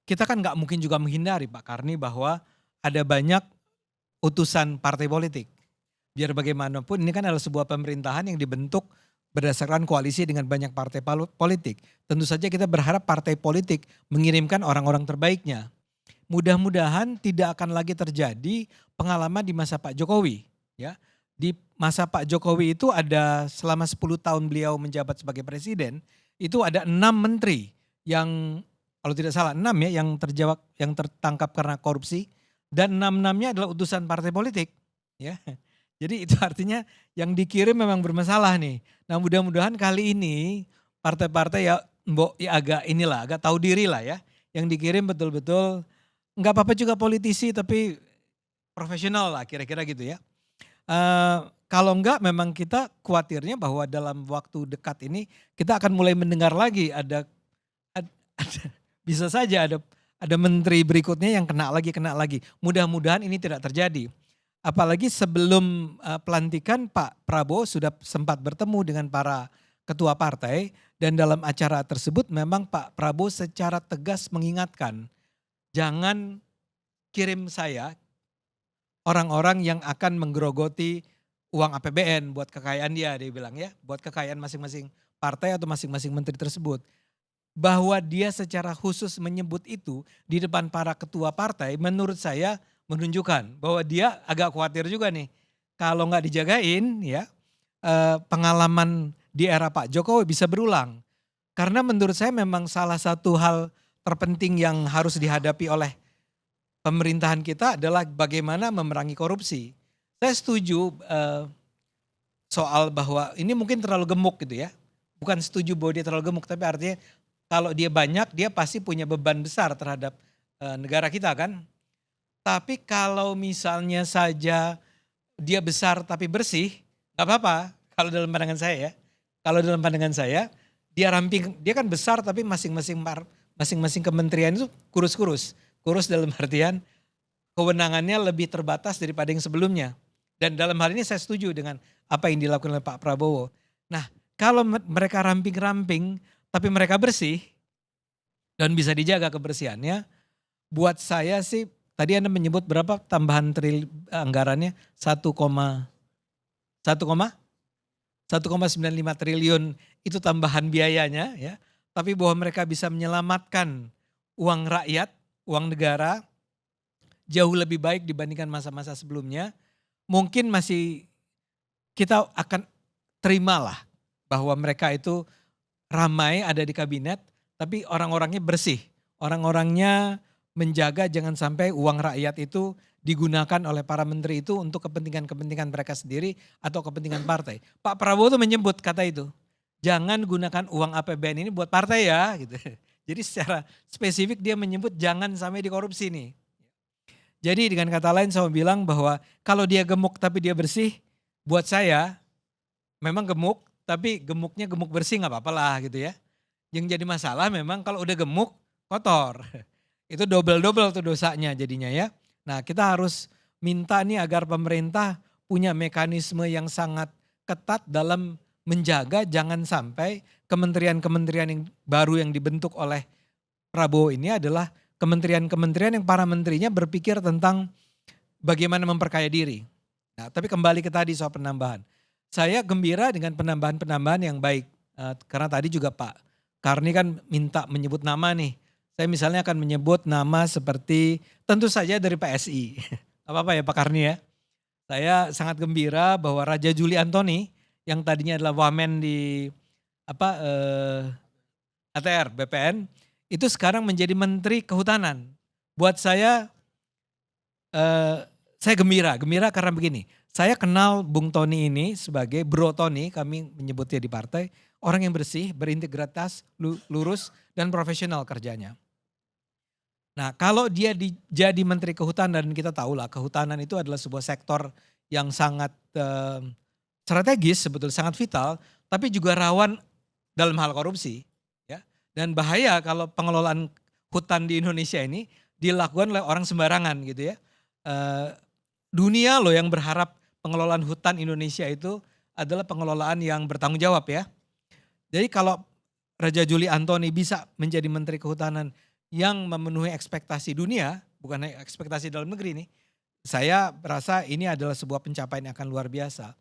kita kan nggak mungkin juga menghindari Pak Karni bahwa ada banyak utusan partai politik. Biar bagaimanapun ini kan adalah sebuah pemerintahan yang dibentuk berdasarkan koalisi dengan banyak partai politik. Tentu saja kita berharap partai politik mengirimkan orang-orang terbaiknya. Mudah-mudahan tidak akan lagi terjadi pengalaman di masa Pak Jokowi. Ya, di masa Pak Jokowi itu ada selama 10 tahun beliau menjabat sebagai presiden, itu ada 6 menteri yang kalau tidak salah 6 ya yang tertangkap karena korupsi dan 6-6-nya adalah utusan partai politik. Ya. Jadi itu artinya yang dikirim memang bermasalah nih. Nah mudah-mudahan kali ini partai-partai ya mbok ya agak tahu diri lah ya. Yang dikirim betul-betul nggak apa-apa juga politisi tapi profesional lah kira-kira gitu ya. Kalau enggak memang kita khawatirnya bahwa dalam waktu dekat ini kita akan mulai mendengar lagi ada bisa saja ada menteri berikutnya yang kena lagi. Mudah-mudahan ini tidak terjadi. Apalagi sebelum pelantikan Pak Prabowo sudah sempat bertemu dengan para ketua partai dan dalam acara tersebut memang Pak Prabowo secara tegas mengingatkan, jangan kirim saya orang-orang yang akan menggerogoti uang APBN buat kekayaan dia bilang ya, buat kekayaan masing-masing partai atau masing-masing menteri tersebut. Bahwa dia secara khusus menyebut itu di depan para ketua partai menurut saya menunjukkan bahwa dia agak khawatir juga nih. Kalau nggak dijagain ya pengalaman di era Pak Jokowi bisa berulang. Karena menurut saya memang salah satu hal terpenting yang harus dihadapi oleh pemerintahan kita adalah bagaimana memerangi korupsi. Saya setuju soal bahwa ini mungkin terlalu gemuk gitu ya. Bukan setuju bahwa dia terlalu gemuk tapi artinya kalau dia banyak dia pasti punya beban besar terhadap negara kita kan. Tapi kalau misalnya saja dia besar tapi bersih, nggak apa-apa kalau dalam pandangan saya ya. Kalau dalam pandangan saya, dia ramping, dia kan besar tapi masing-masing kementerian itu kurus-kurus. Kurus dalam artian kewenangannya lebih terbatas daripada yang sebelumnya. Dan dalam hal ini saya setuju dengan apa yang dilakukan oleh Pak Prabowo. Nah, kalau mereka ramping-ramping tapi mereka bersih dan bisa dijaga kebersihannya, buat saya sih tadi Anda menyebut berapa tambahan anggarannya 1,95 triliun itu tambahan biayanya ya. Tapi bahwa mereka bisa menyelamatkan uang rakyat, uang negara jauh lebih baik dibandingkan masa-masa sebelumnya. Mungkin masih kita akan terimalah bahwa mereka itu ramai ada di kabinet tapi orang-orangnya bersih. Orang-orangnya menjaga jangan sampai uang rakyat itu digunakan oleh para menteri itu untuk kepentingan-kepentingan mereka sendiri atau kepentingan partai. Pak Prabowo tuh menyebut kata itu. Jangan gunakan uang APBN ini buat partai ya gitu. Jadi secara spesifik dia menyebut jangan sampai dikorupsi nih. Jadi dengan kata lain saya bilang bahwa kalau dia gemuk tapi dia bersih, buat saya memang gemuk tapi gemuknya gemuk bersih nggak apa-apa lah gitu ya. Yang jadi masalah memang kalau udah gemuk kotor. Itu double-double tuh dosanya jadinya ya. Nah kita harus minta nih agar pemerintah punya mekanisme yang sangat ketat dalam menjaga jangan sampai kementerian-kementerian yang baru yang dibentuk oleh Prabowo ini adalah kementerian-kementerian yang para menterinya berpikir tentang bagaimana memperkaya diri. Nah tapi kembali ke tadi soal penambahan. Saya gembira dengan penambahan-penambahan yang baik. Karena tadi juga Pak Karni kan minta menyebut nama nih. Saya misalnya akan menyebut nama seperti tentu saja dari PSI. Apa-apa ya Pak Karni ya. Saya sangat gembira bahwa Raja Juli Antoni yang tadinya adalah wamen di ATR BPN itu sekarang menjadi Menteri Kehutanan. Buat saya gembira karena begini. Saya kenal Bung Tony ini sebagai Bro Tony, kami menyebutnya di partai, orang yang bersih, berintegritas, lurus dan profesional kerjanya. Nah kalau dia jadi Menteri Kehutanan dan kita tahu lah kehutanan itu adalah sebuah sektor yang sangat strategis sebetulnya sangat vital tapi juga rawan dalam hal korupsi ya. Dan bahaya kalau pengelolaan hutan di Indonesia ini dilakukan oleh orang sembarangan gitu ya. Dunia loh yang berharap pengelolaan hutan Indonesia itu adalah pengelolaan yang bertanggung jawab ya. Jadi kalau Raja Juli Antoni bisa menjadi Menteri Kehutanan yang memenuhi ekspektasi dunia, bukan hanya ekspektasi dalam negeri nih. Saya merasa ini adalah sebuah pencapaian yang akan luar biasa.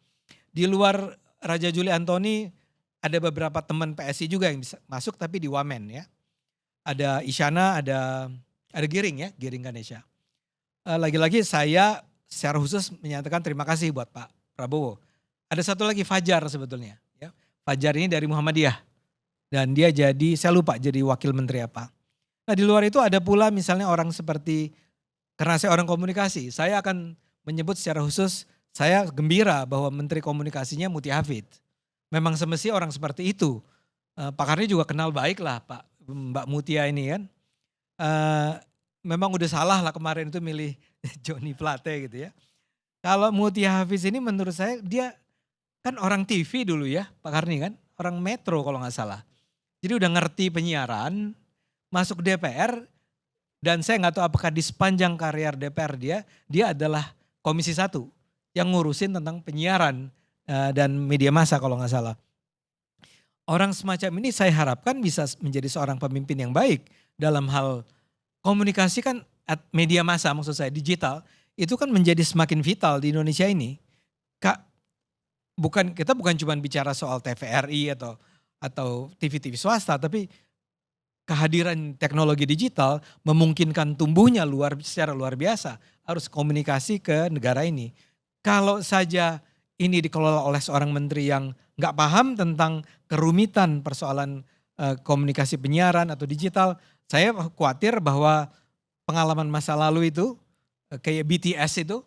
Di luar Raja Juli Antoni ada beberapa teman PSI juga yang bisa masuk tapi di Wamen ya. Ada Isyana, ada Giring ya, Giring Ganesha. Lagi-lagi saya secara khusus menyatakan terima kasih buat Pak Prabowo. Ada satu lagi Fajar sebetulnya. Ya. Fajar ini dari Muhammadiyah. Dan dia jadi, saya lupa jadi wakil menteri apa. Nah di luar itu ada pula misalnya orang seperti, karena saya orang komunikasi, saya akan menyebut secara khusus, saya gembira bahwa menteri komunikasinya Muti Hafid. Memang semestinya orang seperti itu. Pak Karni juga kenal baik lah Mbak Mutia ini kan. Memang udah salah lah kemarin itu milih Johnny Plate gitu ya. Kalau Mutia Hafiz ini menurut saya dia kan orang TV dulu ya Pak Karni kan. Orang Metro kalau gak salah. Jadi udah ngerti penyiaran, masuk DPR dan saya gak tahu apakah di sepanjang karier DPR dia adalah Komisi 1 yang ngurusin tentang penyiaran dan media massa kalau gak salah. Orang semacam ini saya harapkan bisa menjadi seorang pemimpin yang baik dalam hal komunikasi kan media massa maksud saya digital itu kan menjadi semakin vital di Indonesia ini. Kita bukan cuma bicara soal TVRI atau TV-TV swasta tapi kehadiran teknologi digital memungkinkan tumbuhnya secara luar biasa harus komunikasi ke negara ini. Kalau saja ini dikelola oleh seorang menteri yang nggak paham tentang kerumitan persoalan komunikasi penyiaran atau digital, saya khawatir bahwa pengalaman masa lalu itu kayak BTS itu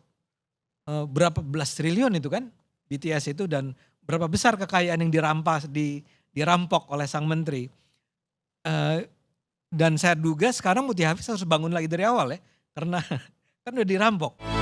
berapa belas triliun itu kan BTS itu dan berapa besar kekayaan yang dirampok oleh sang menteri. Dan saya duga sekarang Muti Hafiz harus bangun lagi dari awal ya karena kan udah dirampok.